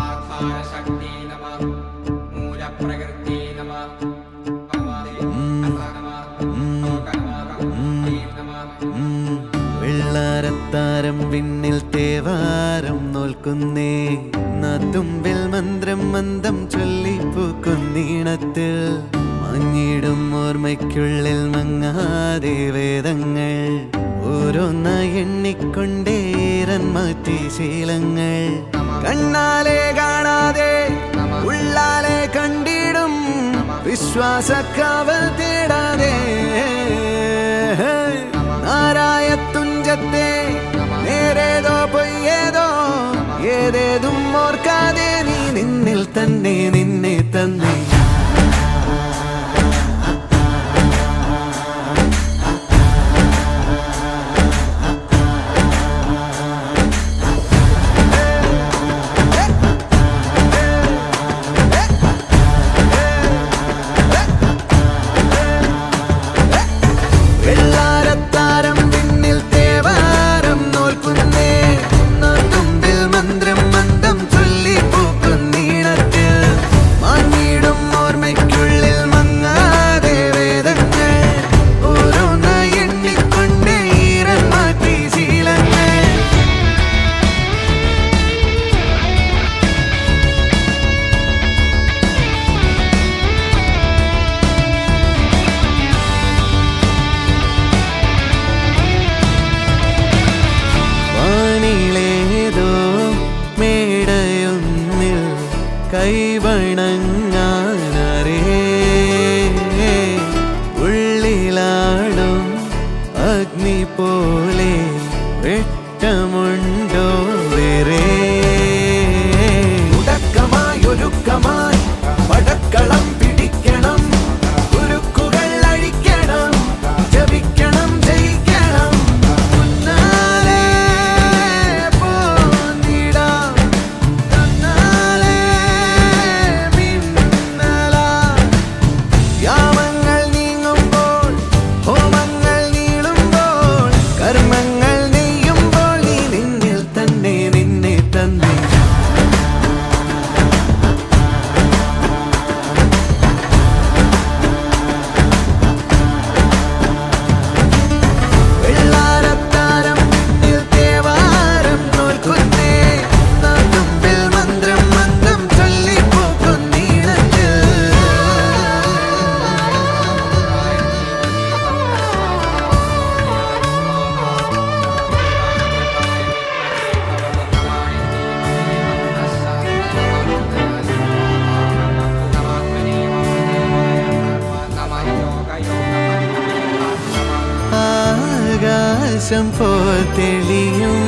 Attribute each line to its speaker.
Speaker 1: ആധാരശക്തി നമഃ മൂലപ്രകൃതി നമഃ
Speaker 2: വെള്ളാരത്താരം വിണ്ണിൽ തേവാരം നോൽക്കുന്നേ തുമ്പിൽ മന്ത്രം മന്ദം ചൊല്ലിപ്പൂക്കുന്നീണത്തിൽ മങ്ങിടും ഓർമ്മയ്ക്കുള്ളിൽ മങ്ങാതെ വേദങ്ങൾ ഓരോന്നായി എണ്ണിക്കൊണ്ടേരൻ മാറ്റി ശീലങ്ങൾ കണ്ണാലെ കാണാതെ ഉള്ളാലെ കണ്ടിടും വിശ്വാസക്കാവൽ തേടാതെ നാരായ തുഞ്ചത്തെ നേരേതോ പൊയ്യേതോ ഏതേതും ഓർക്കാതെ നീ നിന്നിൽ തന്നെ നിന്നെ തന്നെ കൈവണങ്ങാനരേ ഉള്ളിലാടും അഗ്നി പോലെ വെട്ടമുണ്ടോ വേറെ ഉടക്കമായൊരുക്കമായി പടക്കളം പിടിക്കണം ഉരുക്കുകൾ അഴിക്കണം ജപിക്കണം ജയിക്കണം മുന്നാലെ പോന്നിടാം തന്നാലെ യാമങ്ങൾ നീങ്ങുമ്പോൾ ഹോമങ്ങൾ നീളുമ്പോൾ കർമ്മങ്ങൾ നെയ്യുമ്പോൾ നീ നിന്നിൽ തന്നെ നിന്നെ തന്നെ ആകാശം പോൽ തെളിയും